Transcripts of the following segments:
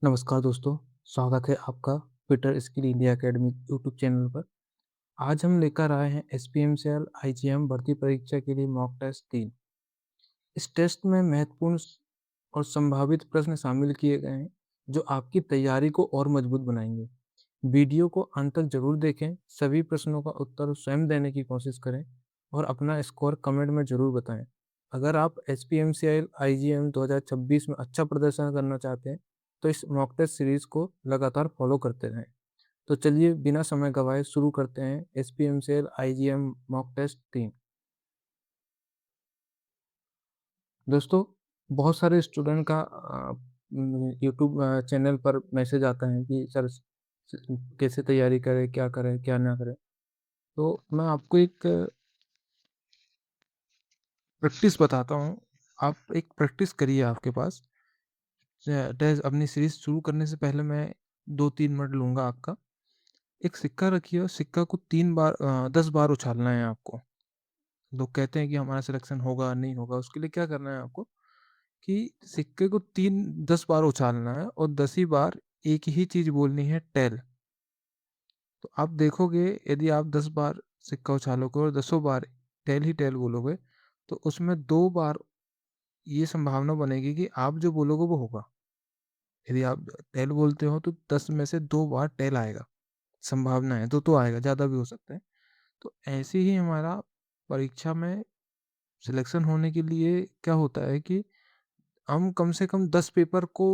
नमस्कार दोस्तों, स्वागत है आपका Twitter skill India academy YouTube channel पर। आज हम लेकर आए हैं एसपीएमसीएल आईजीएम भर्ती परीक्षा के लिए मॉक टेस्ट 3। इस टेस्ट में महत्वपूर्ण और संभावित प्रश्न शामिल किए गए हैं, जो आपकी तैयारी को और मजबूत बनाएंगे। वीडियो को अंत तक जरूर देखें, सभी प्रश्नों का उत्तर स्वयं देने की कोशिश करें और अपना स्कोर कमेंट में जरूर बताएं। अगर आप एसपीएमसीआई आईजीएम 2026 में अच्छा प्रदर्शन करना चाहते हैं, तो इस मॉक टेस्ट सीरीज को लगातार फॉलो करते रहें। तो चलिए बिना समय गवाए शुरू करते हैं एसपीएमसीएल आईजीएम मॉक टेस्ट 3। दोस्तों, बहुत सारे स्टूडेंट का यूट्यूब चैनल पर मैसेज आता है कि सर कैसे तैयारी करें, क्या ना करें। तो मैं आपको एक प्रैक्टिस बताता हूँ। आप एक प्रैक्टिस करिए आपके पास। टेस्ट अपनी सीरीज शुरू करने से पहले मैं 2-3 मिनट लूँगा आपका। एक सिक्का रखिए और सिक्का को 3 बार 10 बार उछालना है आपको। लोग कहते हैं कि हमारा सिलेक्शन होगा, नहीं होगा, उसके लिए क्या करना है आपको कि सिक्के को 10 बार उछालना है और 10वीं बार एक ही चीज़ बोलनी है, टेल। तो आप देखोगे, यदि आप 10 बार सिक्का उछालोगे और दसों बार टेल ही टेल बोलोगे, तो उसमें 2 बार ये संभावना बनेगी कि आप जो बोलोगे वो होगा। यदि आप टेल बोलते हो तो 10 में से 2 बार टेल आएगा, संभावना है, 2 तो आएगा, ज़्यादा भी हो सकता है। तो ऐसे ही हमारा परीक्षा में सिलेक्शन होने के लिए क्या होता है कि हम कम से कम 10 पेपर को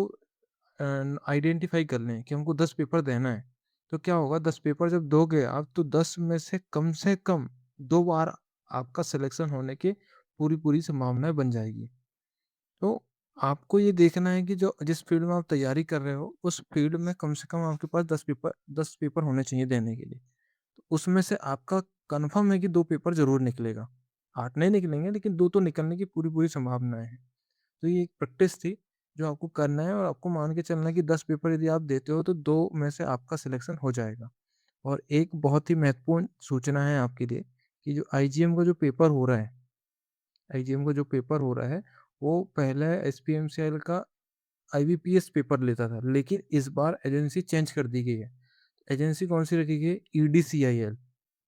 आइडेंटिफ़ाई कर लें कि हमको 10 पेपर देना है। तो क्या होगा, 10 पेपर जब दोगे आप, तो 10 में से कम 2 बार आपका सिलेक्शन होने की पूरी-पूरी संभावनाएँ बन जाएगी। तो आपको ये देखना है कि जो जिस फ़ील्ड में आप तैयारी कर रहे हो, उस फ़ील्ड में कम से कम आपके पास 10 पेपर होने चाहिए देने के लिए। तो उसमें से आपका कन्फर्म है कि 2 पेपर ज़रूर निकलेगा। 8 नहीं निकलेंगे, लेकिन 2 तो निकलने की पूरी-पूरी संभावनाएँ हैं। तो ये एक प्रैक्टिस थी, जो आपको करना है, और आपको मान के चलना है कि 10 पेपर यदि आप देते हो, तो 2 में से आपका सिलेक्शन हो जाएगा। और एक बहुत ही महत्वपूर्ण सूचना है आपके लिए कि जो आईजीएम का जो पेपर हो रहा है, वो पहले एसपीएमसीएल का आईबीपीएस पेपर लेता था, लेकिन इस बार एजेंसी चेंज कर दी गई है। एजेंसी कौन-सी रखी गई है? ईडीसीआईएल,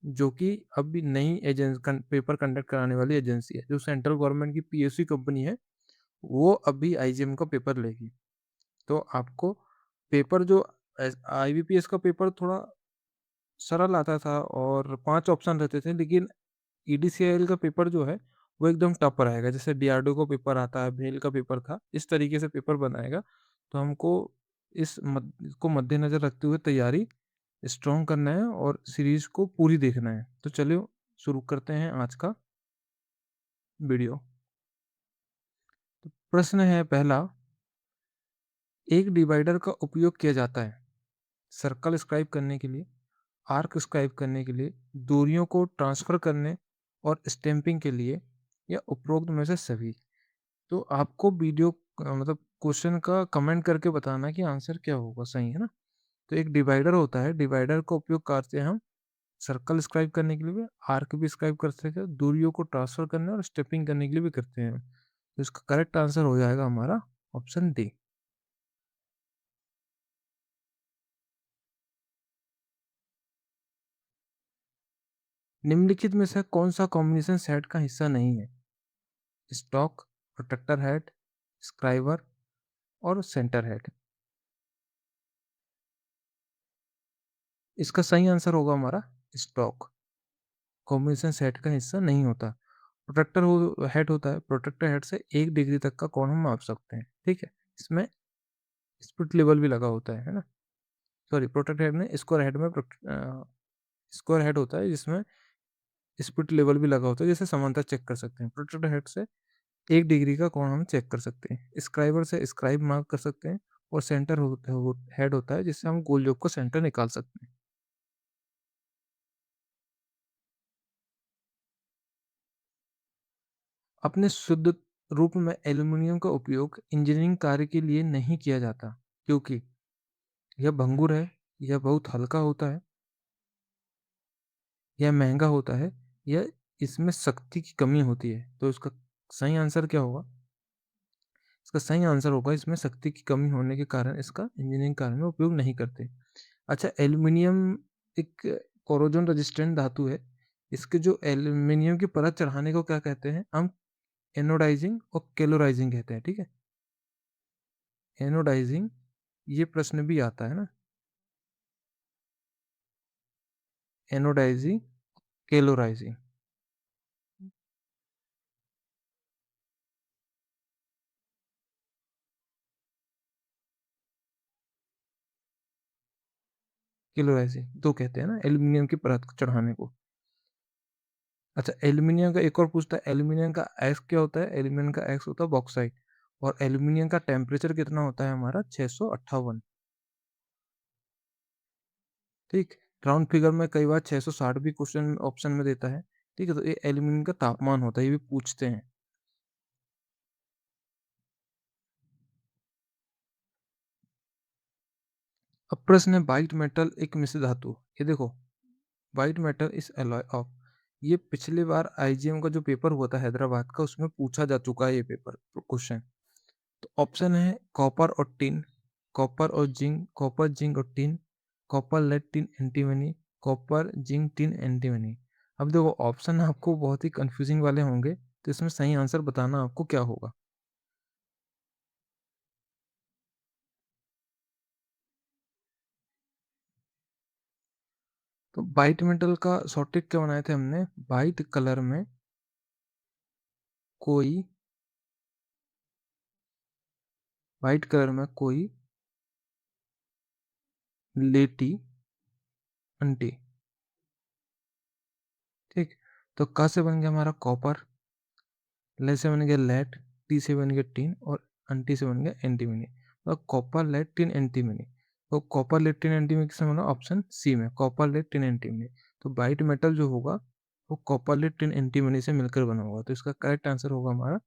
जो कि अभी नई पेपर कंडक्ट कराने वाली एजेंसी है, जो सेंट्रल गवर्नमेंट की पीएसयू कंपनी है, वो अभी आईजीएम का पेपर लेगी। तो आपको पेपर जो आईबीपीएस का पेपर थोड़ा सरल आता था और 5 ऑप्शन रहते थे, लेकिन ईडीसीआईएल का पेपर जो है, वो एकदम टफ रहेगा। जैसे डीआरडीओ का पेपर आता है, भेल का पेपर था, इस तरीके से पेपर बनाएगा। तो हमको इसको मद्देनज़र रखते हुए तैयारी स्ट्रॉन्ग करना है और सीरीज़ को पूरी देखना है। तो चलिए शुरू करते हैं आज का वीडियो। तो प्रश्न है पहला, एक डिवाइडर का उपयोग किया जाता है सर्कल स्क्राइब करने के लिए, आर्क स्क्राइब करने के लिए, दूरियों को ट्रांसफ़र करने और स्टैम्पिंग के लिए, या उपरोक्त में से सभी। तो आपको वीडियो मतलब क्वेश्चन का कमेंट करके बताना है कि आंसर क्या होगा, सही है ना? तो एक डिवाइडर होता है, डिवाइडर का उपयोग करते हैं हम सर्कल स्क्राइब करने के लिए भी, आर्क भी स्क्राइब कर सकते हैं, दूरियों को ट्रांसफ़र करने और स्टेपिंग करने के लिए भी करते हैं। तो इसका करेक्ट आंसर हो जाएगा हमारा ऑप्शन डी। निम्नलिखित में से कौन-सा कॉम्बिनेशन सेट का हिस्सा नहीं है? स्टॉक, प्रोटेक्टर हेड, स्क्राइबर और सेंटर हेड। इसका सही आंसर होगा हमारा स्टॉक। कॉम्बिनेशन सेट का हिस्सा नहीं होता। प्रोटेक्टर हो हेड होता है, प्रोटेक्टर हेड से 1 डिग्री तक का कोण हम माप सकते हैं, ठीक है? इसमें स्पिरिट लेवल भी लगा होता है ना? सॉरी, प्रोटेक्टर हेड में स्क्वायर हेड होता है, जिसमें स्पिरिट लेवल भी लगा होता है, जिसे समांतर चेक कर सकते हैं। प्रोटेक्टर हेड से 1 डिग्री का कोण हम चेक कर सकते हैं। स्क्राइबर से स्क्राइब मार्क कर सकते हैं, और सेंटर हेड होता है, जिससे हम गोल जोक को सेंटर निकाल सकते हैं। अपने शुद्ध रूप में एल्यूमीनियम का उपयोग इंजीनियरिंग कार्य के लिए नहीं किया जाता, क्योंकि यह भंगुर है, यह बहुत हल्का होता है, यह महंगा होता है, या इसमें शक्ति की कमी होती है। तो इसका सही आंसर क्या होगा? इसका सही आंसर होगा इसमें शक्ति की कमी होने के कारण इसका इंजीनियरिंग कार्य में उपयोग नहीं करते। अच्छा, एल्यूमीनियम एक कोरोजन रेजिस्टेंट धातु है। इसके जो एल्यूमीनियम की परत चढ़ाने को क्या कहते हैं? हम एनोडाइजिंग और केलोराइजिंग कहते हैं, ठीक है? एनोडाइजिंग, ये प्रश्न भी आता है ना? एनोडाइजिंग, केलोराइजिंग। केलोराइजिंग 2 कहते हैं ना एल्यूमीनियम की परत को चढ़ाने को। अच्छा, एल्यूमीनियम का एक और पूछता है, एल्यूमीनियम का एक्स क्या होता है? एल्यूमीनियम का एक्स होता है बॉक्साइट, और एल्यूमीनियम का टेम्परेचर कितना होता है हमारा? 658, ठीक? राउंड फिगर में कई बार 660 भी क्वेश्चन ऑप्शन में देता है, ठीक है? तो ये एल्यूमीनियम का तापमान होता है, ये भी पूछते हैं। अब प्रश्न है, व्हाइट मेटल एक मिश्र धातु। ये देखो, white metal is alloy of, ये पिछली बार आईजीएम का जो पेपर हुआ था हैदराबाद का, उसमें पूछा जा चुका है ये पेपर क्वेश्चन। तो ऑप्शन है कॉपर और टिन, कॉपर और जिंक, कॉपर जिंक और tin, copper lead tin antimony, copper zinc tin antimony. अब देखो, ऑप्शन आपको बहुत ही कंफ्यूजिंग वाले होंगे, तो इसमें सही आंसर बताना आपको क्या होगा। तो वाइट मेटल का शॉर्टेज क्या बनाए थे हमने? वाइट कलर में कोई, वाइट कलर में कोई लेटी अंटी, ठीक? तो क से बन गया हमारा कॉपर, ले से बन गया लेड, टी से बन गया टिन, और एंटी से बन गया एंटीमनी। तो कॉपर लेड टिन एंटीमनी, तो कॉपर लेड टिन एंटीमनी किसमें बना? ऑप्शन सी में, कॉपर लेड टिन एंटीमनी। तो वाइट मेटल जो होगा वो कॉपर लेड टिन एंटीमनी से मिलकर बना होगा, तो इसका करेक्ट आंसर होगा हमारा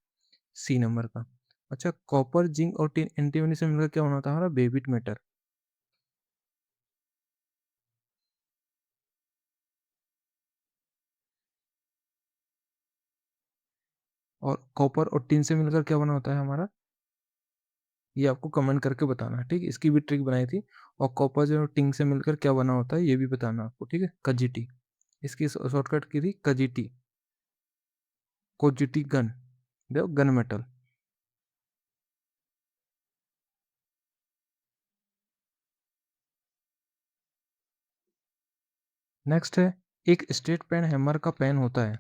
सी नंबर का। अच्छा, कॉपर जिंक और टिन एंटीमनी से मिलकर क्या बना था हमारा? Babbitt metal. और कॉपर और टिन से मिलकर क्या बना होता है हमारा? ये आपको कमेंट करके बताना है, ठीक है? इसकी भी ट्रिक बनाई थी। और कॉपर जो टिंग से मिलकर क्या बना होता है, ये भी बताना आपको, ठीक है? कजीटी, इसकी शॉर्टकट की थी कजीटी, कोजिटी गन, देखो गन मेटल। नेक्स्ट है, एक स्ट्रेट पेन हैमर का पेन होता है,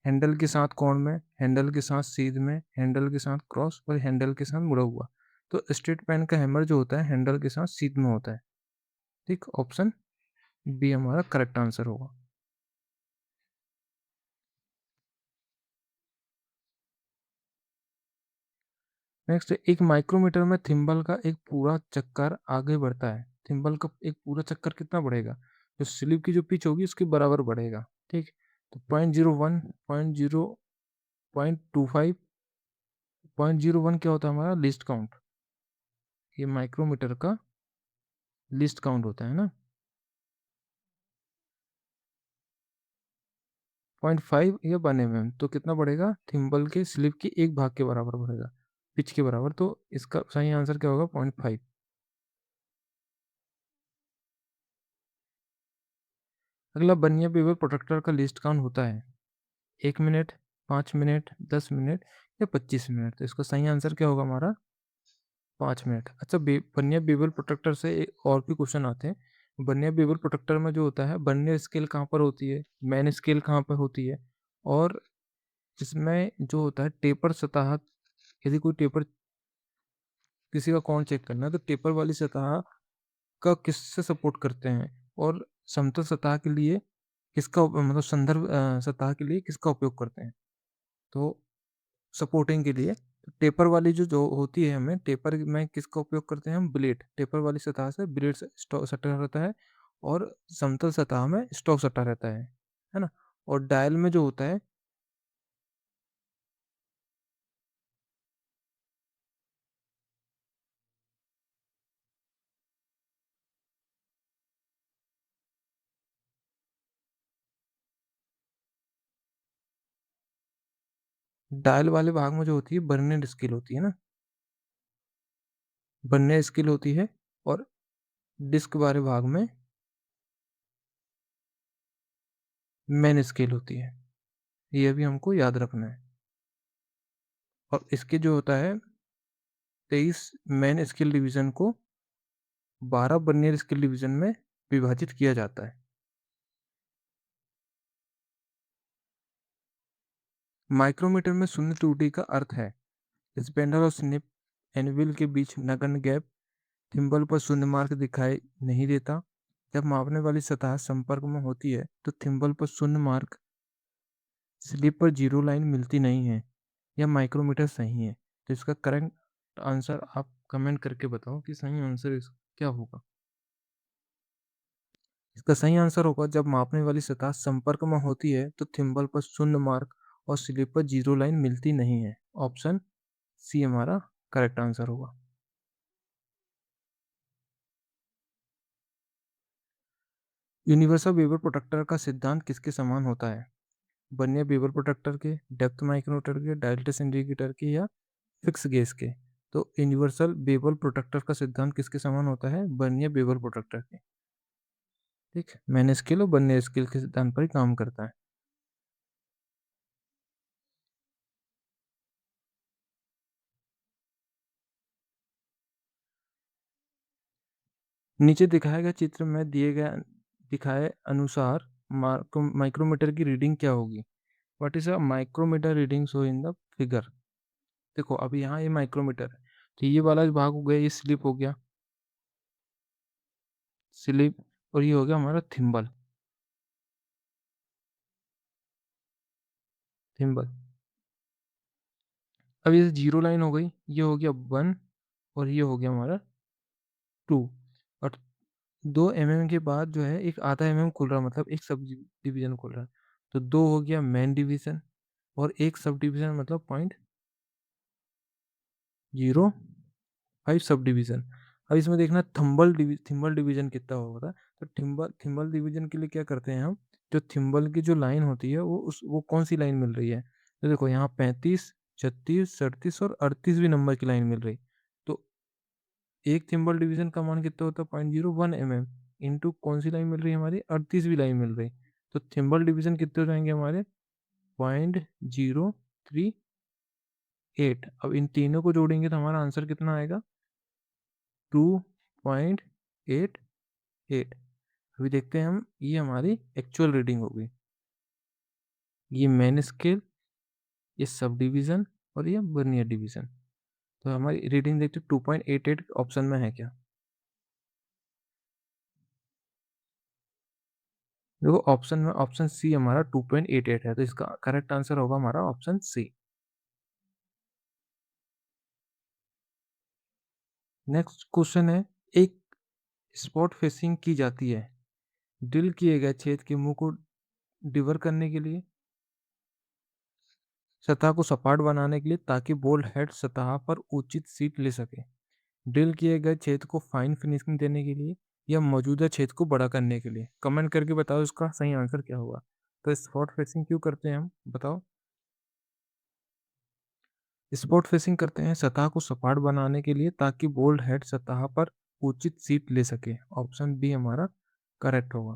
हैंडल के साथ कोण में, हैंडल के साथ सीध में, हैंडल के साथ क्रॉस, और हैंडल के साथ मुड़ा हुआ। तो स्ट्रेट पेन का हैमर जो होता है हैंडल के साथ सीध में होता है, ठीक? ऑप्शन बी हमारा करेक्ट आंसर होगा। नेक्स्ट, एक माइक्रोमीटर में थिम्बल का एक पूरा चक्कर आगे बढ़ता है, थिम्बल का एक पूरा चक्कर कितना बढ़ेगा? जो स्लिप की जो पिच होगी उसके बराबर बढ़ेगा, ठीक? तो 0.01, 0.0, 0.25, 0.01 क्या होता है हमारा? List count. ये माइक्रोमीटर का लिस्ट काउंट होता है ना। 0.5 या 1 mm, तो कितना बढ़ेगा? थिम्बल के स्लिप की एक भाग के बराबर बढ़ेगा, पिच के बराबर। तो इसका सही आंसर क्या होगा? 0.5। अगला, बनिया बीवर प्रोटेक्टर का लिस्ट काउंट होता है 1 मिनट, 5 मिनट, 10 मिनट, या 25 मिनट। तो इसका सही आंसर क्या होगा हमारा? 5 मिनट। अच्छा, बनिया बीबल प्रोटेक्टर से एक और भी क्वेश्चन आते हैं। बनिया बीबल प्रोटेक्टर में जो होता है, बनिया स्केल कहाँ पर होती है, मैन स्केल कहाँ पर होती है, और इसमें जो होता है टेपर सतह, यदि कोई टेपर, किसी का कौन चेक करना है तो टेपर वाली सतह का किससे सपोर्ट करते हैं, और समतल सतह के लिए किसका मतलब संदर्भ सतह के लिए किसका उपयोग करते हैं? तो सपोर्टिंग के लिए टेपर वाली जो जो होती है, हमें टेपर में किसका उपयोग करते हैं हम? ब्लेड, टेपर वाली सतह से ब्लेड से स्टॉक सटा रहता है, और समतल सतह में स्टॉक सटा रहता है ना? और डायल में जो होता है, डायल वाले भाग में जो होती है बर्नियर स्केल होती है ना, बर्नियर स्केल होती है, और डिस्क वाले भाग में मेन स्केल होती है। ये भी हमको याद रखना है। और इसके जो होता है 23 मेन स्केल डिवीजन को 12 बर्नियर स्केल डिवीजन में विभाजित किया जाता है। माइक्रोमीटर में शून्य त्रुटि का अर्थ है स्पेंडल और स्निप एनविल के बीच नगण्य गैप, थिम्बल पर शून्य मार्क दिखाई नहीं देता। जब मापने वाली सतह संपर्क में होती है तो थिम्बल पर शून्य मार्क, स्लिप पर जीरो लाइन मिलती नहीं है। यह माइक्रोमीटर सही है। तो इसका करेक्ट आंसर आप कमेंट करके बताओ कि सही आंसर क्या होगा। इसका सही आंसर होगा जब मापने वाली सतह संपर्क में होती है तो थिम्बल पर शून्य मार्क और स्लिप पर जीरो लाइन मिलती नहीं है। ऑप्शन सी हमारा करेक्ट आंसर होगा। यूनिवर्सल वेवर प्रोटेक्टर का सिद्धांत किसके समान होता है? बर्नियर वेवर प्रोटेक्टर के, डेप्थ माइक्रोमीटर के, डायल्टस इंडिकेटर के, या फिक्स गेज के? तो यूनिवर्सल वेवर प्रोटेक्टर का सिद्धांत किसके समान होता है? बर्नियर वेवर प्रोटेक्टर के। ठीक, मैन स्केल और बर्नियर स्केल के सिद्धांत पर ही काम करता है। नीचे दिखाए गए चित्र में दिखाए अनुसार माइक्रोमीटर की रीडिंग क्या होगी? What is a micrometer reading show in the figure? देखो अब यहाँ ये माइक्रोमीटर है, तो ये वाला जो भाग हो गया ये स्लिप हो गया, स्लिप, और ये हो गया हमारा थिम्बल, थिम्बल। अब ये जीरो लाइन हो गई, ये हो गया 1, और ये हो गया हमारा 2। और 2 mm के बाद जो है एक आधा खुल रहा, मतलब एक सब डिवीजन खुल रहा है। तो 2 हो गया मेन डिवीजन, और एक सब डिवीजन मतलब 0.05 सब डिवीजन। अब इसमें देखना थिम्बल डिवीजन कितना होगा। तो थिम्बल थिम्बल डिवीजन के लिए क्या करते हैं हम, जो थिम्बल की जो लाइन होती है वो कौन सी लाइन मिल रही है? तो देखो यहाँ 35, 36, 37 और 38 भी नंबर की लाइन मिल रही। तो एक थिम्बल डिवीजन का मान कितना होता है? 0.01 mm इंटू कौन सी लाइन मिल रही है हमारी? 38वीं लाइन मिल रही। तो थिम्बल डिवीजन कितने हो जाएंगे हमारे? 0.038। अब इन तीनों को जोड़ेंगे तो हमारा आंसर कितना आएगा? 2.88। अभी देखते हैं हम, ये हमारी एक्चुअल रीडिंग होगी। ये मेन स्केल, ये सब डिवीजन, और ये वर्नियर डिवीजन। तो हमारी रीडिंग देखते 2.88 ऑप्शन में है क्या? देखो ऑप्शन में ऑप्शन सी हमारा 2.88 है, तो इसका करेक्ट आंसर होगा हमारा ऑप्शन सी। नेक्स्ट क्वेश्चन है, एक स्पॉट फेसिंग की जाती है ड्रिल किए गए छेद के मुंह को डिवर करने के लिए, सतह को सपाट बनाने के लिए ताकि बोल्ट हेड सतह पर उचित सीट ले सके, ड्रिल किए गए छेद को फाइन फिनिशिंग देने के लिए, या मौजूदा छेद को बड़ा करने के लिए। कमेंट करके बताओ इसका सही आंसर क्या होगा। तो स्पॉट फेसिंग क्यों करते हैं हम, बताओ। स्पॉट फेसिंग करते हैं सतह को सपाट बनाने के लिए ताकि बोल्ट हेड सतह पर उचित सीट ले सके। ऑप्शन बी हमारा करेक्ट होगा।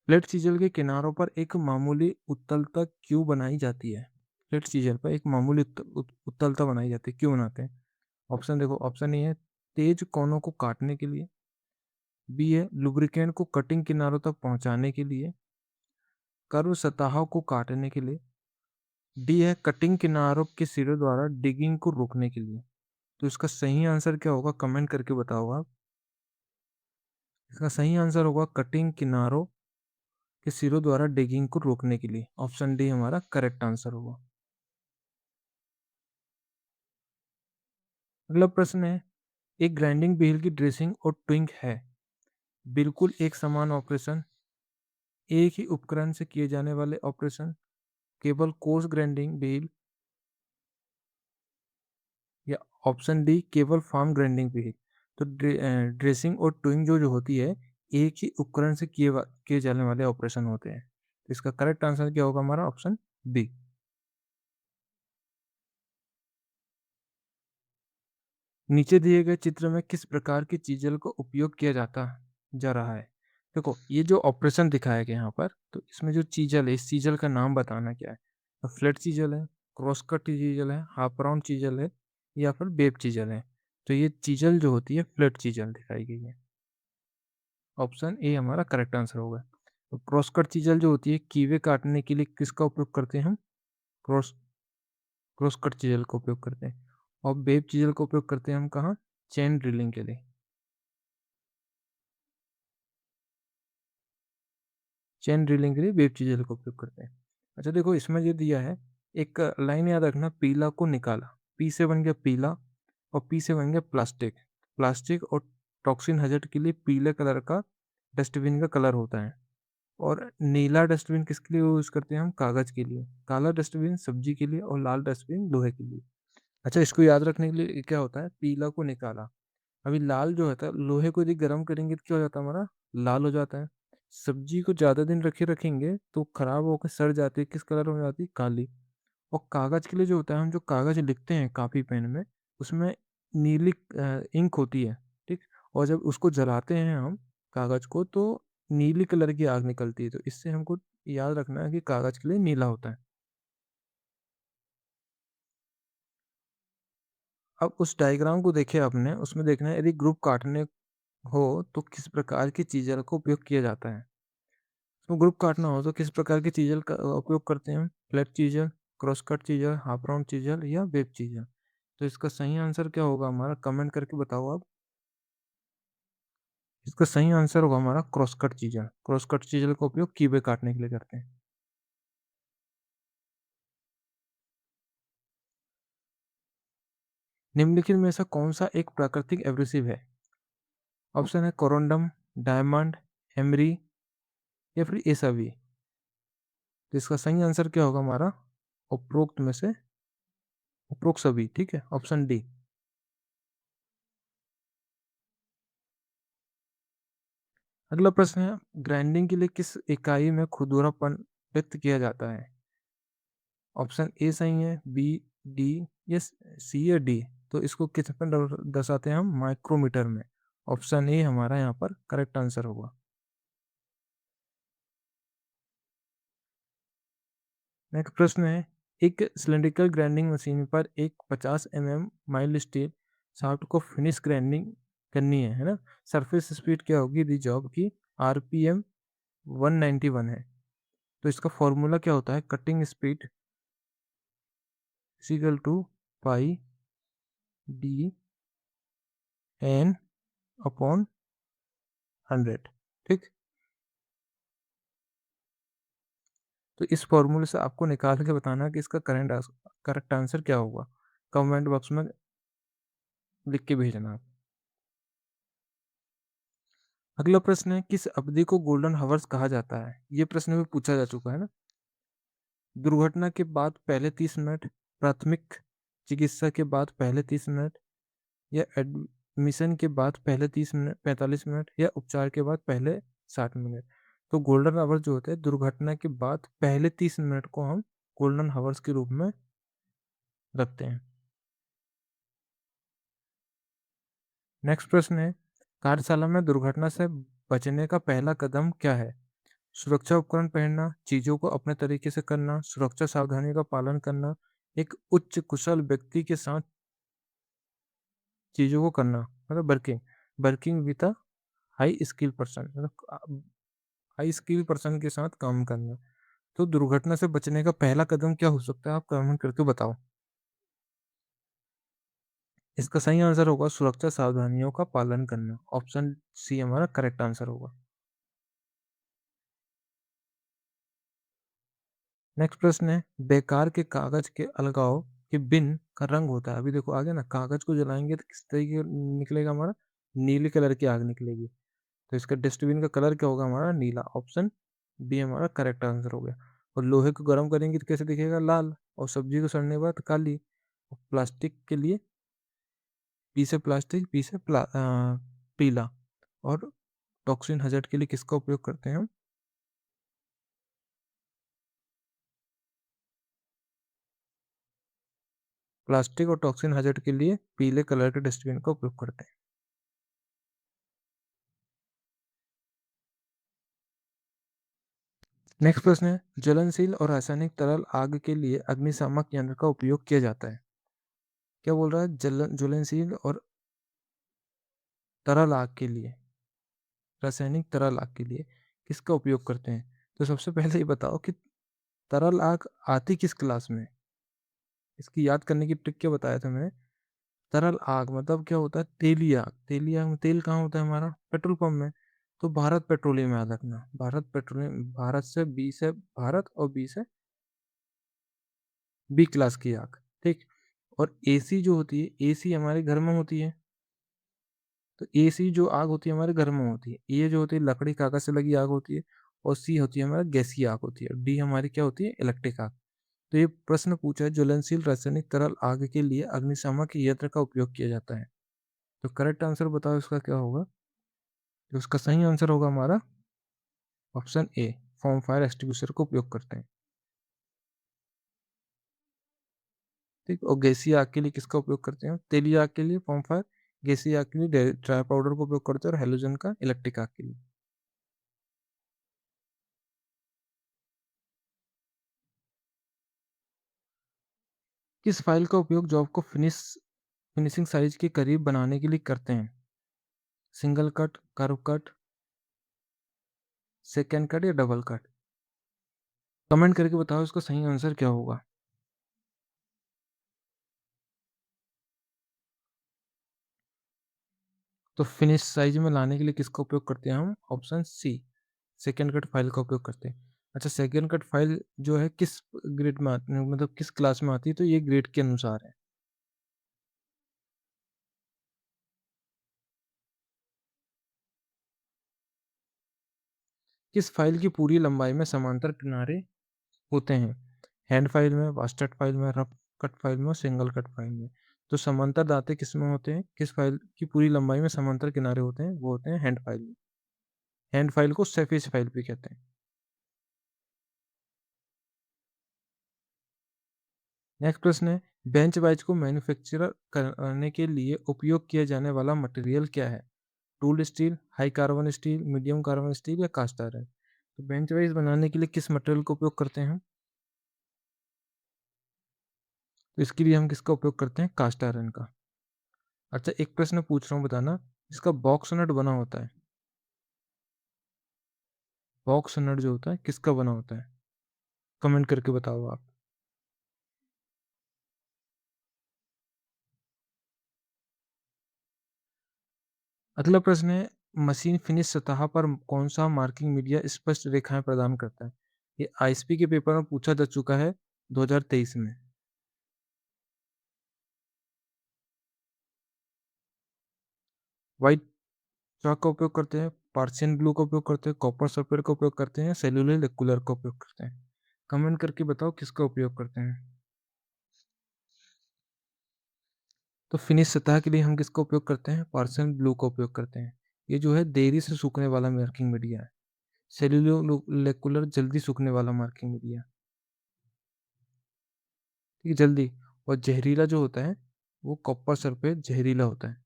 प्लेट चीजल के किनारों पर एक मामूली उत्तलता क्यों बनाई जाती है? प्लेट चीजल पर एक मामूली उत्तलता बनाई जाती है, क्यों बनाते हैं? ऑप्शन देखो, ऑप्शन ए है तेज कोनों को काटने के लिए, बी है लुब्रिकेंट को कटिंग किनारों तक पहुंचाने के लिए, कर्व सतहों को काटने के लिए, डी है कटिंग किनारों के सिरों द्वारा डिगिंग को रोकने के लिए। तो इसका सही आंसर क्या होगा, कमेंट करके बताओ आप। इसका सही आंसर होगा कटिंग किनारों के सिरों द्वारा डिगिंग को रोकने के लिए। ऑप्शन डी हमारा करेक्ट आंसर होगा। अगला प्रश्न है, एक ग्राइंडिंग व्हील की ड्रेसिंग और ट्विंग है बिल्कुल एक समान ऑपरेशन, एक ही उपकरण से किए जाने वाले ऑपरेशन, केवल कोर्स ग्राइंडिंग व्हील, या ऑप्शन डी केवल फार्म ग्राइंडिंग व्हील। तो ड्रेसिंग और ट्विंग जो जो होती है एक ही उपकरण से किए जाने वाले ऑपरेशन होते हैं। तो इसका करेक्ट आंसर क्या होगा हमारा ऑप्शन बी। नीचे दिए गए चित्र में किस प्रकार की चीज़ल का उपयोग किया जाता जा रहा है? देखो, ये जो ऑपरेशन दिखाया गया यहाँ पर, तो इसमें जो चीज़ल है, इस चीज़ल का नाम बताना क्या है? फ्लैट चीज़ल है, क्रॉस कट चीज़ल है, हाफ राउंड चीज़ल है या फिर वेब चीज़ल है। तो ये चीज़ल जो होती है फ्लैट चीज़ल दिखाई गई है। ऑप्शन ए हमारा करेक्ट आंसर होगा। तो क्रॉस कट चीज़ल जो होती है, कीवे काटने के लिए किसका उपयोग करते हैं हम? क्रॉस क्रॉस कट चीज़ल का उपयोग करते हैं। और वेब चीज़ल का उपयोग करते हैं हम कहाँ? चेन ड्रिलिंग के लिए। चेन ड्रिलिंग के लिए वेब चीज़ल का उपयोग करते हैं। अच्छा देखो, इसमें ये दिया है, एक लाइन याद रखना, पीला को निकाला। पी से बन गया पीला और पी से बन गया प्लास्टिक। प्लास्टिक और टॉक्सिन हज़ार्ड के लिए पीले कलर का डस्टबिन का कलर होता है। और नीला डस्टबिन किसके लिए यूज़ करते हैं हम? कागज़ के लिए। काला डस्टबिन सब्जी के लिए और लाल डस्टबिन लोहे के लिए। अच्छा, इसको याद रखने के लिए क्या होता है, पीला को निकाला। अभी लाल जो होता है, लोहे को यदि गर्म करेंगे तो क्या हो जाता है हमारा? लाल हो जाता है। सब्जी को ज़्यादा दिन रखेंगे तो खराब होकर सड़ जाती है, किस कलर में हो जाती है? काली। और कागज़ के लिए जो होता है, हम जो कागज़ लिखते हैं कॉपी पेन में, उसमें नीली इंक होती है, ठीक? और जब उसको जलाते हैं हम कागज़ को, तो नीली कलर की आग निकलती है। तो इससे हमको याद रखना है कि कागज़ के लिए नीला होता है। अब उस डायग्राम को देखिए आपने, उसमें देखना है, यदि ग्रुप काटने हो तो किस प्रकार की चीज़ों का उपयोग किया जाता है? तो ग्रुप काटना हो तो किस प्रकार की चीज़ल का उपयोग करते हैं हम? Flat chisel, cross cut chisel, half round chisel या वेब चीज़ल? तो इसका सही आंसर क्या होगा हमारा? कमेंट करके बताओ आप। इसका सही आंसर होगा हमारा cross cut chisel. Cross cut chisel का उपयोग कीबे काटने के लिए करते हैं। निम्नलिखित में से कौन-सा एक प्राकृतिक एब्रेसिव है? ऑप्शन है कोरोंडम, डायमंड, एमरी या फिर ये सभी। तो इसका सही आंसर क्या होगा हमारा? उपरोक्त में से उपरोक्त सभी, ठीक है? Option D. अगला प्रश्न है, ग्राइंडिंग के लिए किस इकाई में खुरदरापन व्यक्त किया जाता है? ऑप्शन ए सही है, बी, डी या सी या डी। तो इसको किस में दर्शाते हैं हम? माइक्रोमीटर में। ऑप्शन ए हमारा यहाँ पर करेक्ट आंसर होगा। नेक्स्ट प्रश्न है, एक सिलिंड्रिकल ग्राइंडिंग मशीन पर एक 50 माइल्ड स्टील शाफ्ट को फिनिश ग्राइंडिंग करनी है ना? सरफेस स्पीड क्या होगी दी जॉब की? आरपीएम 191 है। तो इसका फॉर्मूला क्या होता है? Cutting speed equal to pi D N upon 100, ठीक? तो इस फॉर्मूले से आपको निकाल के बताना है कि इसका करेक्ट आंसर क्या होगा। कमेंट बॉक्स में लिख के भेजना आप। अगला प्रश्न है, किस अवधि को गोल्डन हावर्स कहा जाता है? ये प्रश्न भी पूछा जा चुका है ना। दुर्घटना के बाद पहले 30 मिनट, प्राथमिक चिकित्सा के बाद पहले 30 मिनट या एडमिशन के बाद पहले 30 मिनट 45 मिनट या उपचार के बाद पहले 60 मिनट। तो गोल्डन आवर्स जो होते हैं, दुर्घटना के बाद पहले 30 मिनट को हम गोल्डन हावर्स के रूप में रखते हैं। नेक्स्ट प्रश्न है, कार्यशाला में दुर्घटना से बचने का पहला कदम क्या है? सुरक्षा उपकरण पहनना, चीजों को अपने तरीके से करना, सुरक्षा सावधानी का पालन करना, एक उच्च कुशल व्यक्ति के साथ चीजों को करना, मतलब working working with a high skill person, मतलब हाई स्किल पर्सन के साथ काम करना। तो दुर्घटना से बचने का पहला कदम क्या हो सकता है? आप कमेंट करके बताओ। इसका सही आंसर होगा सुरक्षा सावधानियों का पालन करना। ऑप्शन सी हमारा करेक्ट आंसर होगा। नेक्स्ट प्रश्न है, बेकार के कागज के अलगाव के बिन का रंग होता है। अभी देखो आगे ना, कागज को जलाएंगे तो किस तरीके निकलेगा हमारा? नीले कलर की आग निकलेगी। तो इसका डस्टबिन का कलर क्या होगा हमारा? नीला। ऑप्शन बी हमारा करेक्ट आंसर हो गया। और लोहे को गर्म करेंगे तो कैसे दिखेगा? लाल। और सब्जी को सड़ने के बाद काली। और प्लास्टिक के लिए पी से प्लास्टिक, पी से पीला। और टॉक्सिन हजट के लिए किसका उपयोग करते हैं हम? प्लास्टिक और टॉक्सिन हजट के लिए पीले कलर के डस्टबिन का उपयोग करते हैं। नेक्स्ट प्रश्न है, ज्वलनशील और रासायनिक तरल आग के लिए अग्निशामक यंत्र का उपयोग किया जाता है। क्या बोल रहा है? ज्वलनशील और तरल आग के लिए, रासायनिक तरल आग के लिए किसका उपयोग करते हैं? तो सबसे पहले ये बताओ कि तरल आग आती किस क्लास में? इसकी याद करने की ट्रिक क्या बताया था मैंने? तरल आग मतलब क्या होता है? तेली आग। तेली आग में तेल कहाँ होता है हमारा? पेट्रोल पंप में। तो भारत पेट्रोलियम याद रखना। भारत पेट्रोलियम, भारत से बी से भारत और बी से बी क्लास की आग। ठीक। और एसी जो होती है, एसी हमारे घर में होती है। तो एसी जो आग होती है हमारे घर में होती है। ये जो होती है लकड़ी कागज से लगी आग होती है। और सी होती है हमारा गैसीय आग होती है। डी हमारी क्या होती है? इलेक्ट्रिक आग। तो ये प्रश्न पूछा है, ज्वलनशील रासायनिक तरल आग के लिए अग्निशामक यंत्र का उपयोग किया जाता है। तो करेक्ट आंसर बताओ इसका क्या होगा? तो उसका सही आंसर होगा हमारा option A, form fire extinguisher का उपयोग करते हैं। ठीक। और गैसीय आग के लिए किसका उपयोग करते हैं? तेली आग के लिए फॉर्म फायर, गैसीय आग के लिए ड्राई पाउडर का उपयोग करते हैं, और हेलोजन का इलेक्ट्रिक आग के लिए। किस फाइल का उपयोग जॉब को फिनिशिंग साइज के करीब बनाने के लिए करते हैं? Single cut, curve cut, second cut या डबल कट? कमेंट करके बताओ इसका सही आंसर क्या होगा। तो फिनिश साइज में लाने के लिए किसका उपयोग करते हैं हम? Option C, second cut file का उपयोग करते हैं। अच्छा, सेकेंड कट फाइल जो है किस ग्रेड में आती है, मतलब किस क्लास में आती है? तो ये ग्रेड के अनुसार है। किस फाइल की पूरी लंबाई में समांतर किनारे होते हैं? हैंड फाइल में, वास्टर्ड फाइल में, रफ कट फाइल में और सिंगल कट फाइल में। तो समांतर दांते किस में होते हैं? किस फाइल की पूरी लंबाई में समांतर किनारे होते हैं? वो होते हैं हैंड फाइल में। हैंड फाइल को सरफेस फाइल भी कहते हैं। नेक्स्ट प्रश्न है, बेंच वाइज को मैन्युफैक्चर करने के लिए उपयोग किया जाने वाला मटेरियल क्या है? Tool steel, high carbon steel, medium carbon steel या कास्ट आयरन? तो बेंच वाइज बनाने के लिए किस मटेरियल का उपयोग करते हैं? तो इसके लिए हम किसका उपयोग करते हैं? कास्ट आयरन का। अच्छा, एक प्रश्न पूछ रहा हूँ, बताना। इसका बॉक्स नट बना होता है, बॉक्स नट जो होता है किसका बना होता है? कमेंट करके बताओ आप। अगला प्रश्न है, मशीन फिनिश सतह पर कौन सा मार्किंग मीडिया स्पष्ट रेखाएं प्रदान करता है? ये आईएसपी के पेपर में पूछा जा चुका है 2023 में। व्हाइट चॉक का उपयोग करते हैं, पार्सियन ब्लू का उपयोग करते हैं, कॉपर सल्फेट का उपयोग करते हैं, सेलुलर कूलर का उपयोग करते हैं? कमेंट करके बताओ किसका उपयोग करते हैं। तो फिनिश सतह के लिए हम किसका उपयोग करते हैं? पार्सियन ब्लू का उपयोग करते हैं। ये जो है देरी से सूखने वाला मार्किंग मीडिया है। सेल्यूलोकुलर जल्दी सूखने वाला मार्किंग मीडिया। ठीक है, जल्दी। और जहरीला जो होता है वो कॉपर सल्फेट जहरीला होता है।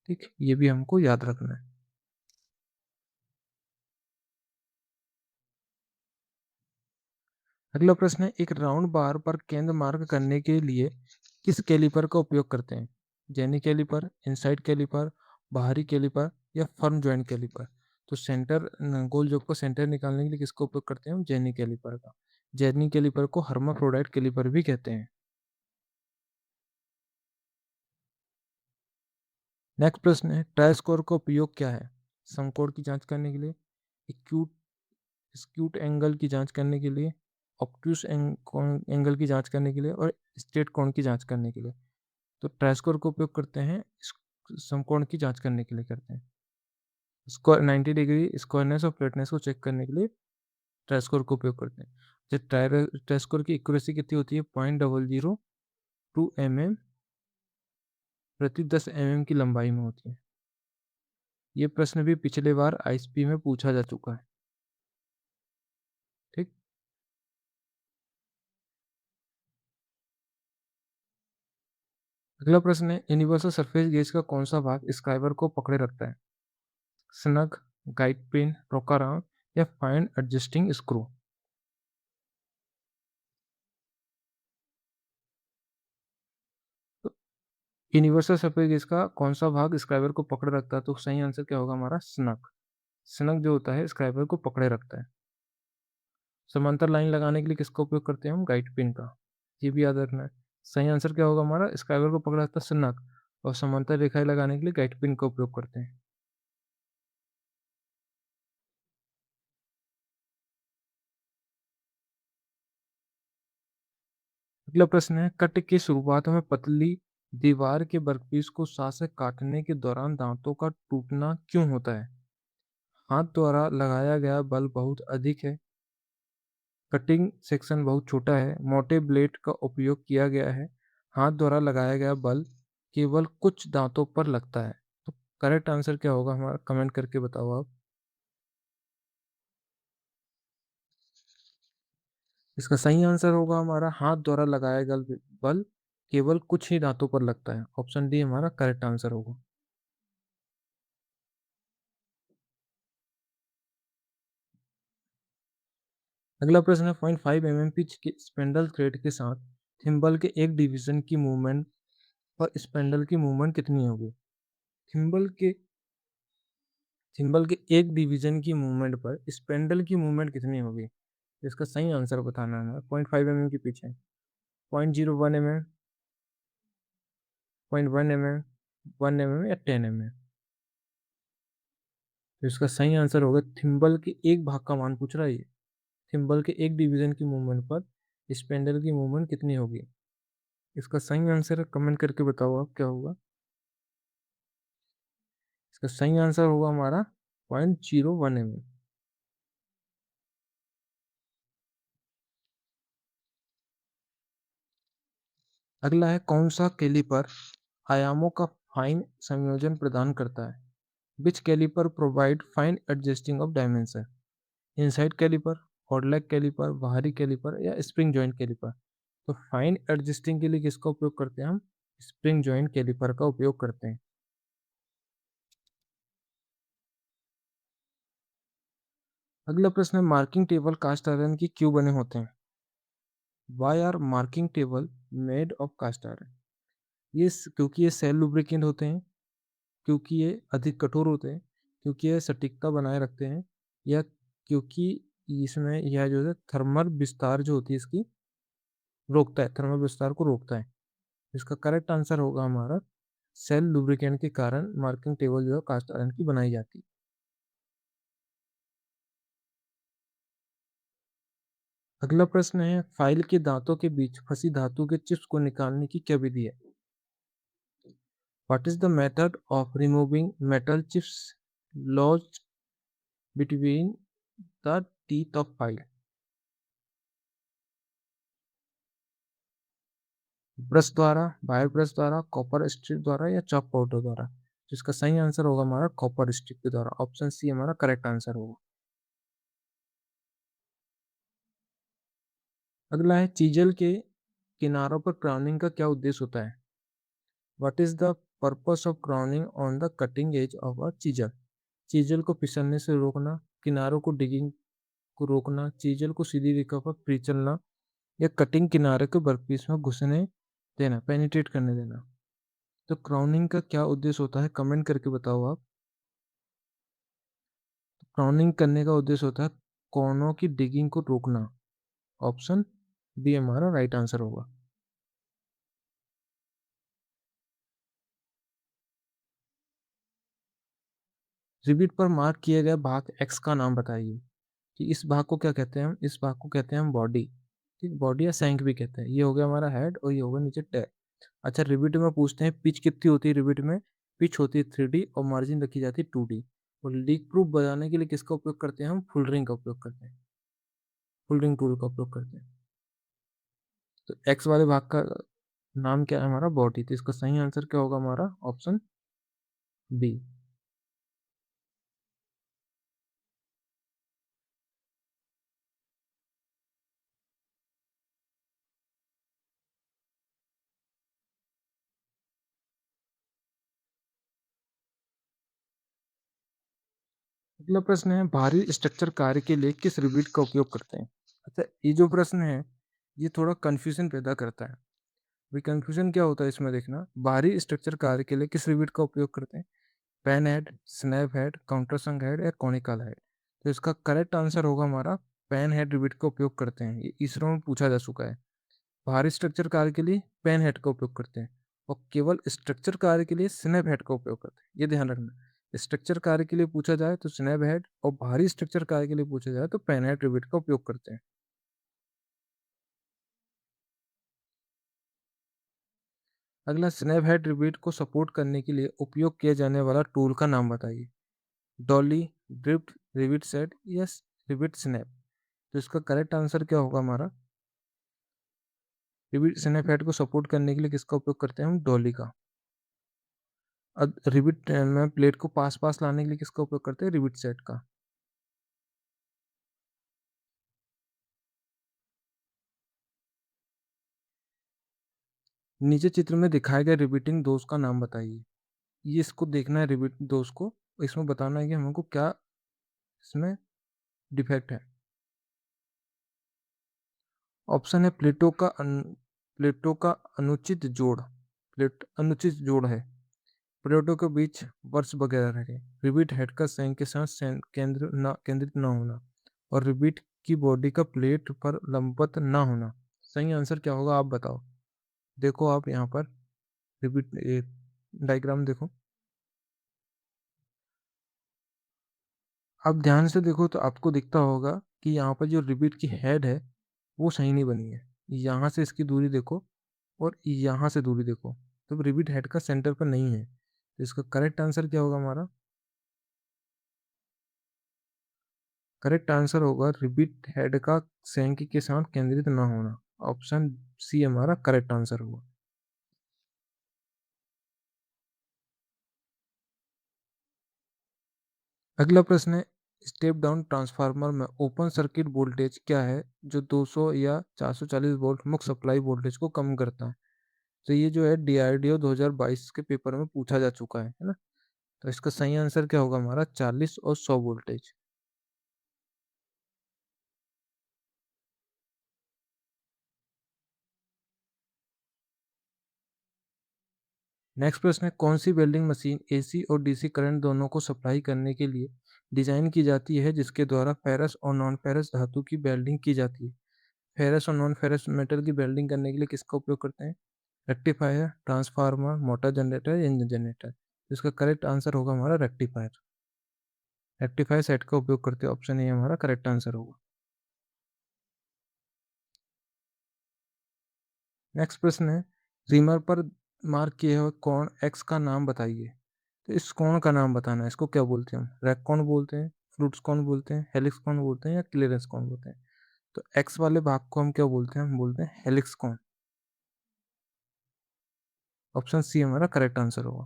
ठीक, ये भी हमको याद रखना है। अगला प्रश्न है, एक राउंड बार पर केंद्र मार्क करने के लिए किस कैलिपर का उपयोग करते हैं? जेनी कैलिपर, इनसाइड कैलिपर, बाहरी कैलिपर या फर्म जॉइंट कैलिपर? तो सेंटर, गोल जोक को सेंटर निकालने के लिए किसका उपयोग करते हैं हम? जेनी कैलिपर का। जेनी कैलिपर को हर्माफ्रोडाइट कैलिपर भी कहते हैं। नेक्स्ट प्रश्न है, ट्राई स्कोर का उपयोग क्या है? समकोण की जांच करने के लिए, एक्यूट स्क्यूट एंगल की जांच करने के लिए, ऑब्ट्यूस एंगल की जांच करने के लिए, और स्ट्रेट कोण की जांच करने के लिए? तो ट्राई स्कोर का उपयोग करते हैं समकोण की जांच करने के लिए करते हैं। स्क्वायर 90 डिग्री स्क्वायरनेस और फ्लैटनेस को चेक करने के लिए ट्राई स्कोर का उपयोग करते हैं। जब ट्राई स्कोर की एक्यूरेसी कितनी होती है? 0.002 mm प्रति 10 mm की लंबाई में होती है। ये प्रश्न भी पिछले बार आईएसपी में पूछा जा चुका है। ठीक? अगला प्रश्न है, यूनिवर्सल सरफेस गेज का कौन-सा भाग स्क्राइबर को पकड़े रखता है? स्नग, गाइड पिन, रोका राउंड या फाइन एडजस्टिंग स्क्रू? तो यूनिवर्सल सरफेस गेज का कौन-सा भाग स्क्राइबर को पकड़े रखता है? तो सही आंसर क्या होगा हमारा? स्नग। स्नग जो होता है स्क्राइबर को पकड़े रखता है। समांतर लाइन लगाने के लिए किसका उपयोग करते हैं हम? गाइड पिन का। ये भी याद रखना है। सही आंसर क्या होगा हमारा? स्क्राइबर को पकड़ा रहता है स्नग और समांतर रेखाएँ लगाने के लिए गाइड पिन का उपयोग करते हैं। अगला प्रश्न है, कट की शुरुआत में पतली दीवार के वर्कपीस को साथ से काटने के दौरान दांतों का टूटना क्यों होता है? हाथ द्वारा लगाया गया बल बहुत अधिक है, कटिंग सेक्शन बहुत छोटा है, मोटे ब्लेड का उपयोग किया गया है, हाथ द्वारा लगाया गया बल केवल कुछ दांतों पर लगता है। तो करेक्ट आंसर क्या होगा हमारा? कमेंट करके बताओ आप। इसका सही आंसर होगा हमारा हाथ द्वारा लगाया गया बल केवल कुछ ही दांतों पर लगता है। ऑप्शन डी हमारा करेक्ट आंसर होगा। अगला प्रश्न है, 0.5 mm पिच के स्पेंडल थ्रेड के साथ थिम्बल के एक डिवीजन की मूवमेंट पर स्पेंडल की मूवमेंट कितनी होगी? थिम्बल के थिम्बल के एक डिवीजन की मूवमेंट पर स्पेंडल की मूवमेंट कितनी होगी? इसका सही आंसर बताना है। 0.5 mm के पीछे 0.01 mm, 0.1 mm, 1 mm या 10 mm? तो इसका सही आंसर होगा थिम्बल के एक भाग का मान पूछ रहा है ये। थिम्बल के एक डिवीजन की मूवमेंट पर स्पेंडल की मूवमेंट कितनी होगी? इसका सही आंसर कमेंट करके बताओ आप क्या होगा। इसका सही आंसर होगा हमारा 0.01 mm। अगला है, कौन सा कैलिपर आयामों का फाइन संयोजन प्रदान करता है? Which caliper provide fine adjusting of dimension? Inside caliper, hot caliper, बाहरी कैलिपर या स्प्रिंग जॉइंट कैलिपर? तो फाइन एडजस्टिंग के लिए किसका उपयोग करते हैं हम? स्प्रिंग जॉइंट कैलिपर का उपयोग करते हैं। अगला प्रश्न है, मार्किंग टेबल कास्ट आयरन की क्यों बने होते हैं? Why are marking table made of cast iron? क्योंकि ये सेल लुब्रिकेंट होते हैं, क्योंकि ये अधिक कठोर होते हैं, क्योंकि ये सटीकता बनाए रखते हैं, या क्योंकि इसमें यह जो है थर्मल विस्तार जो होती है इसकी रोकता है, थर्मल विस्तार को रोकता है। इसका करेक्ट आंसर होगा हमारा सेल लुब्रिकेंट के कारण मार्किंग टेबल जो है कास्ट आयरन की बनाई जाती है। अगला प्रश्न है, फाइल के दांतों के बीच फंसी धातु के चिप्स को निकालने की क्या विधि है? What is the method of removing metal chips launch between the teeth of file? Brush द्वारा, वायर ब्रश द्वारा, कॉपर स्ट्रिप द्वारा या चॉक पाउडर द्वारा? जिसका सही आंसर होगा हमारा कॉपर स्ट्रिप के द्वारा। ऑप्शन सी हमारा करेक्ट आंसर होगा। अगला है, चीजल के किनारों पर क्राउनिंग का क्या उद्देश्य होता है? What is the purpose of crowning on the cutting edge of a chisel? Chisel को फिसलने से रोकना, किनारों को डिगिंग को रोकना, चीजल को सीधी रेखा पर फ्री चलना या कटिंग किनारे को वर्कपीस में घुसने देना, पेनिट्रेट करने देना? तो क्राउनिंग का क्या उद्देश्य होता है? कमेंट करके बताओ आप। क्राउनिंग करने का उद्देश्य होता है कोनों की डिगिंग को रोकना। ऑप्शन बी हमारा राइट आंसर होगा। रिबिट पर मार्क किए गए भाग एक्स का नाम बताइए। कि इस भाग को क्या कहते हैं हम? इस भाग को कहते हैं हम बॉडी। ठीक, बॉडी या सैंक भी कहते हैं। ये हो गया हमारा हेड और ये होगा नीचे टेल। अच्छा, रिबिट में पूछते हैं पिच कितनी होती है रिबिट में? पिच होती है 3D और मार्जिन रखी जाती है 2D। और लीक प्रूफ बनाने के लिए किसका उपयोग करते हैं हम? फुल रिंग का उपयोग करते हैं। फुल रिंग टूल का उपयोग करते हैं। तो एक्स वाले भाग का नाम क्या है हमारा? बॉडी। तो इसका सही आंसर क्या होगा हमारा? Option B. अगला प्रश्न है भारी स्ट्रक्चर कार्य के लिए किस रिबिट का उपयोग करते हैं? अच्छा, ये जो प्रश्न है, ये थोड़ा कन्फ्यूजन पैदा करता है। भाई कन्फ्यूजन क्या होता है इसमें देखना, भारी स्ट्रक्चर कार्य के लिए किस रिबिट का उपयोग करते हैं? Pan head, snap head, countersunk head या कॉनिकल हेड? तो इसका करेक्ट आंसर होगा हमारा पेन हेड रिबिट का उपयोग करते हैं। ये इसरो में पूछा जा चुका है। बाहरी स्ट्रक्चर कार्य के लिए पेन हेड का उपयोग करते हैं और केवल स्ट्रक्चर कार्य के लिए स्नैप हेड का उपयोग करते हैं। ये ध्यान रखना, स्ट्रक्चर कार्य के लिए पूछा जाए तो स्नैप हेड और बाहरी स्ट्रक्चर कार्य के लिए पूछा जाए तो पेन हेड रिबिट का उपयोग करते हैं। अगला, स्नैप हेड रिबिट को सपोर्ट करने के लिए उपयोग किया जाने वाला टूल का नाम बताइए। डॉली, ड्रिफ्ट, रिबिट सेट या रिबिट स्नैप? तो इसका करेक्ट आंसर क्या होगा हमारा? रिबिट स्नैप हेड को सपोर्ट करने के लिए किसका उपयोग करते हैं हम? डॉली का। अब रिबिट में प्लेट को पास पास लाने के लिए किसका उपयोग करते हैं? रिबिट सेट का। नीचे चित्र में दिखाए गए रिबीटिंग दोष का नाम बताइए। ये इसको देखना है रिबीट दोष को, इसमें बताना है कि हमको क्या इसमें डिफेक्ट है। ऑप्शन है प्लेटो का अनुचित जोड़, प्लेट अनुचित जोड़ है, प्लेटो के बीच वर्ष वगैरह रहे, रिबीट हेड का संग के साथ केंद्रित ना होना और रिबीट की बॉडी का प्लेट पर लंबवत ना होना। सही आंसर क्या होगा आप बताओ। देखो आप यहाँ पर रिबीट डायग्राम देखो, आप ध्यान से देखो तो आपको दिखता होगा कि यहाँ पर जो रिबिट की हेड है वो सही नहीं बनी है। यहाँ से इसकी दूरी देखो और यहाँ से दूरी देखो, तो रिबिट हेड का सेंटर पर नहीं है। तो इसका करेक्ट आंसर क्या होगा हमारा? करेक्ट आंसर होगा रिबिट हेड का सैंक के साथ केंद्रित ना होना। ऑप्शन सी हमारा करेक्ट आंसर होगा। अगला प्रश्न है, स्टेप डाउन ट्रांसफार्मर में ओपन सर्किट वोल्टेज क्या है जो 200 या 440 वोल्ट मुख्य सप्लाई वोल्टेज को कम करता है? तो ये जो है डीआरडीओ 2022 के पेपर में पूछा जा चुका है ना? तो इसका सही आंसर क्या होगा हमारा? 40 और 100 वोल्टेज। नेक्स्ट प्रश्न है, कौन सी वेल्डिंग मशीन एसी और डीसी करंट दोनों को सप्लाई करने के लिए डिजाइन की जाती है जिसके द्वारा फेरस और नॉन फेरस धातु की वेल्डिंग की जाती है? फेरस और नॉन फेरस मेटल की वेल्डिंग करने के लिए किसका उपयोग करते हैं? Rectifier, transformer, motor generator, engine generator? इसका करेक्ट आंसर होगा हमारा रेक्टिफायर। रेक्टिफायर सेट का उपयोग करते हैं, ऑप्शन ए हमारा करेक्ट आंसर होगा। नेक्स्ट प्रश्न है, रीमर पर मार्क किए हुए कोण एक्स का नाम बताइए। तो इस कोण का नाम बताना है, इसको क्या बोलते हैं हम? रैक कोण बोलते हैं, फ्लूट्स कोण बोलते हैं, हेलिक्स कोण बोलते हैं या क्लीयरेंस कोण बोलते हैं? तो एक्स वाले भाग को हम क्या बोलते हैं? हम बोलते हैं हेलिक्स कोण। ऑप्शन सी हमारा करेक्ट आंसर होगा।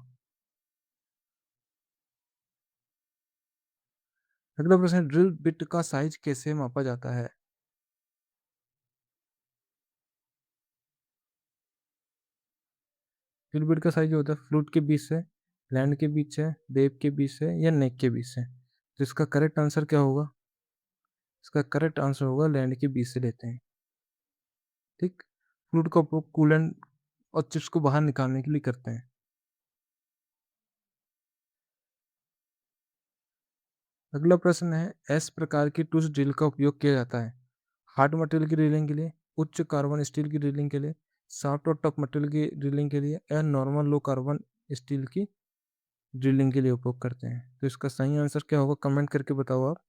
अगला प्रश्न, ड्रिल बिट का साइज कैसे मापा जाता है? ड्रिल बिट का साइज जो होता है फ्लूट के बीच से, लैंड के बीच से, वेब के बीच से या नेक के बीच से? तो इसका करेक्ट आंसर क्या होगा? इसका करेक्ट आंसर होगा लैंड के बीच से लेते हैं। ठीक, फ्लूइड का उपयोग कूलेंट और चिप्स को बाहर निकालने के लिए करते हैं। अगला प्रश्न है, एस प्रकार की टूल्स ड्रिल का उपयोग किया जाता है हार्ड मटेरियल की ड्रिलिंग के लिए, उच्च कार्बन स्टील की ड्रिलिंग के लिए, सॉफ्ट और टफ मटेरियल की ड्रिलिंग के लिए या नॉर्मल लो कार्बन स्टील की ड्रिलिंग के लिए उपयोग करते हैं? तो इसका सही आंसर क्या होगा कमेंट करके बताओ आप।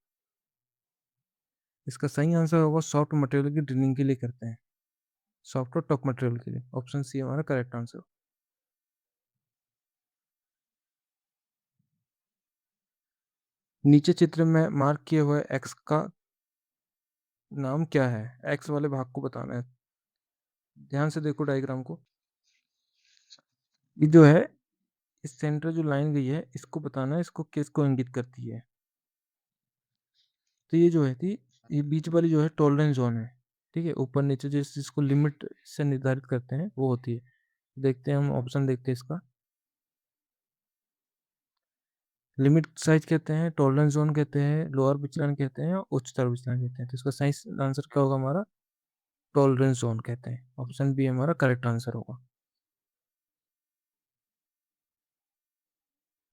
इसका सही आंसर होगा सॉफ्ट मटेरियल की ड्रिलिंग के लिए करते हैं, सॉफ्ट और टफ मटेरियल के लिए। ऑप्शन सी हमारा करेक्ट आंसर। नीचे चित्र में मार्क किए हुए एक्स का नाम क्या है? एक्स वाले भाग को बताना है। ध्यान से देखो डायग्राम को, ये जो है इस सेंटर जो लाइन गई है इसको बताना है, इसको किसको इंगित करती है? तो ये जो है थी, ये बीच वाली जो है टॉलरेंस जोन है। ठीक है, ऊपर नीचे जिस जिसको लिमिट से निर्धारित करते हैं वो होती है। देखते हैं हम, ऑप्शन देखते हैं इसका। लिमिट साइज़ कहते हैं, टॉलरेंस ज़ोन कहते हैं, लोअर विचलन कहते हैं और उच्चतर विचलन कहते हैं। तो इसका सही स आंसर क्या होगा हमारा? टॉलरेंस ज़ोन कहते हैं। ऑप्शन बी हमारा करेक्ट आंसर होगा।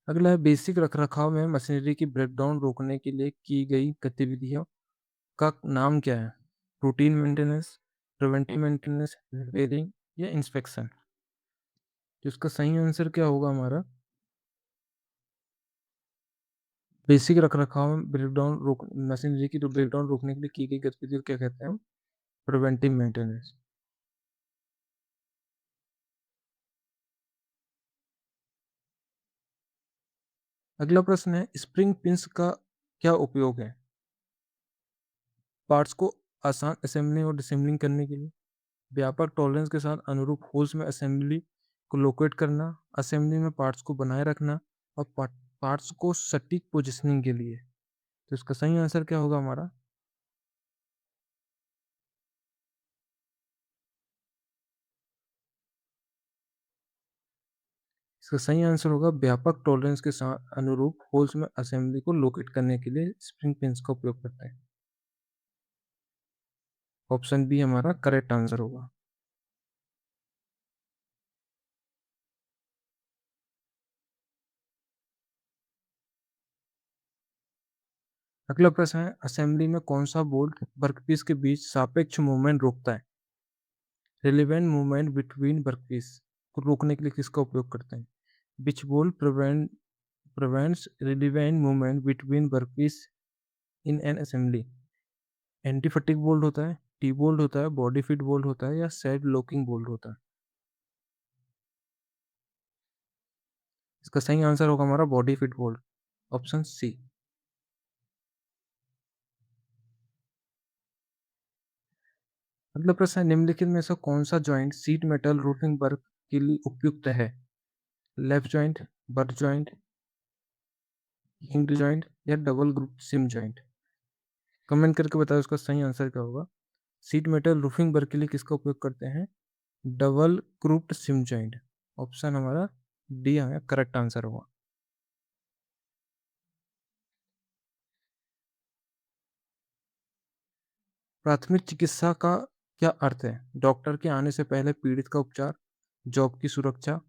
अगला है बेसिक रखरखाव में मशीनरी की ब्रेकडाउन रोकने के लिए की गई गतिविधियों का नाम क्या है? Routine maintenance, preventive maintenance, repairing या इंस्पेक्शन? तो इसका सही आंसर क्या होगा हमारा? बेसिक रखरखाव में ब्रेकडाउन रोक मशीनरी की जो ब्रेकडाउन रोकने के लिए की गई गतिविधि को क्या कहते हैं हम? Preventive maintenance. अगला प्रश्न है स्प्रिंग पिंस का क्या उपयोग है? पार्ट्स को आसान असेंबलिंग और डिसेंबलिंग करने के लिए, व्यापक टॉलरेंस के साथ अनुरूप होल्स में असेंबली को लोकेट करना, असेंबली में पार्ट्स को बनाए रखना और पार्ट्स को सटीक पोजिशनिंग के लिए। तो इसका सही आंसर क्या होगा हमारा? इसका सही आंसर होगा व्यापक टॉलरेंस के साथ अनुरूप होल्स में असेंबली को लोकेट करने के लिए स्प्रिंग पिंस का उपयोग करते हैं। ऑप्शन बी हमारा करेक्ट आंसर होगा। अगला प्रश्न है असेंबली में कौन सा बोल्ट वर्कपीस के बीच सापेक्ष मूवमेंट रोकता है? रिलेवेंट मूवमेंट बिटवीन वर्कपीस को रोकने के लिए किसका उपयोग करते हैं? Which bolt prevents relevant movement between workpiece in an assembly? Anti fatigue bolt होता है, टी बोल्ट होता है, बॉडी फिट बोल्ट होता है या साइड लॉकिंग बोल्ट होता है? इसका सही आंसर होगा हमारा body fit bolt. Option C. अगला प्रश्न है निम्नलिखित में से कौन सा joint sheet metal roofing work के लिए उपयुक्त है? Left joint, butt joint, hinge joint या double group seam joint? Comment करके बताओ इसका सही आंसर क्या होगा। सीट मेटल रूफिंग वर्क के लिए किसका उपयोग करते हैं? Double grouped SIM joint. Option हमारा डी हमारा करेक्ट आंसर होगा। प्राथमिक चिकित्सा का क्या अर्थ है? डॉक्टर के आने से पहले पीड़ित का उपचार, जॉब की सुरक्षा,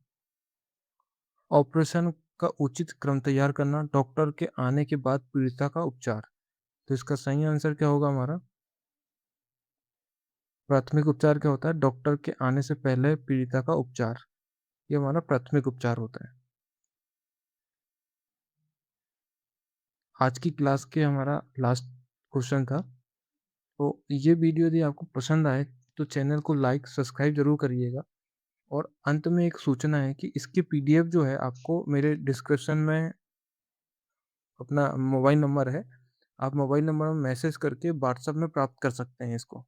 ऑपरेशन का उचित क्रम तैयार करना, डॉक्टर के आने के बाद पीड़िता का उपचार। तो इसका सही आंसर क्या होगा हमारा? प्राथमिक उपचार क्या होता है? डॉक्टर के आने से पहले पीड़िता का उपचार। ये हमारा प्राथमिक उपचार होता है। आज की क्लास के हमारा लास्ट क्वेश्चन था। तो ये वीडियो यदि आपको पसंद आए तो चैनल को लाइक सब्सक्राइब जरूर करिएगा। और अंत में एक सूचना है कि इसकी पीडीएफ जो है आपको मेरे डिस्क्रिप्शन में अपना मोबाइल नंबर है, आप मोबाइल नंबर में मैसेज करके व्हाट्सएप में प्राप्त कर सकते हैं इसको।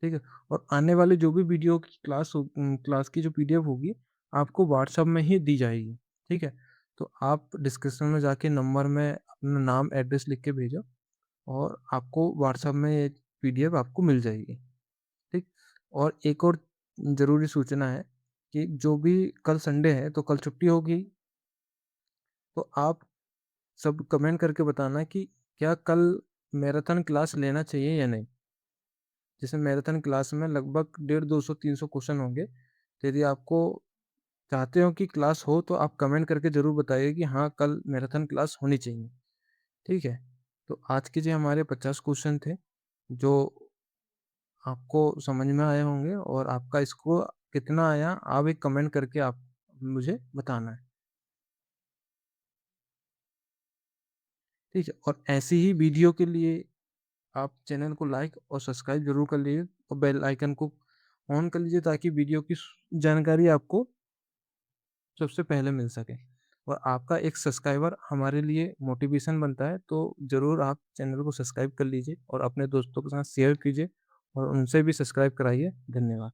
ठीक है? और आने वाली जो भी वीडियो की क्लास की जो पीडीएफ होगी आपको व्हाट्सएप में ही दी जाएगी। ठीक है? तो आप डिस्क्रिप्शन में जाके नंबर में अपना नाम एड्रेस लिख के भेजो और आपको व्हाट्सएप में ये पीडीएफ आपको मिल जाएगी। ठीक? और एक और ज़रूरी सूचना है कि जो भी कल संडे है तो कल छुट्टी होगी, तो आप सब कमेंट करके बताना कि क्या कल मैराथन क्लास लेना चाहिए या नहीं? जैसे मैराथन क्लास में लगभग 150, 200, 300 क्वेश्चन होंगे, तो यदि आपको चाहते हो कि क्लास हो तो आप कमेंट करके ज़रूर बताइए कि हाँ, कल मैराथन क्लास होनी चाहिए। ठीक है? तो आज के जो हमारे 50 क्वेश्चन थे, जो आपको समझ में आए होंगे और आपका स्कोर कितना आया, आप एक कमेंट करके आप मुझे बताना है। ठीक है? और ऐसी ही वीडियो के लिए आप चैनल को लाइक और सब्सक्राइब ज़रूर कर लीजिए और बेल आइकन को ऑन कर लीजिए ताकि वीडियो की जानकारी आपको सबसे पहले मिल सके। और आपका एक सब्सक्राइबर हमारे लिए मोटिवेशन बनता है, तो ज़रूर आप चैनल को सब्सक्राइब कर लीजिए और अपने दोस्तों के साथ शेयर कीजिए और उनसे भी सब्सक्राइब कराइए। धन्यवाद।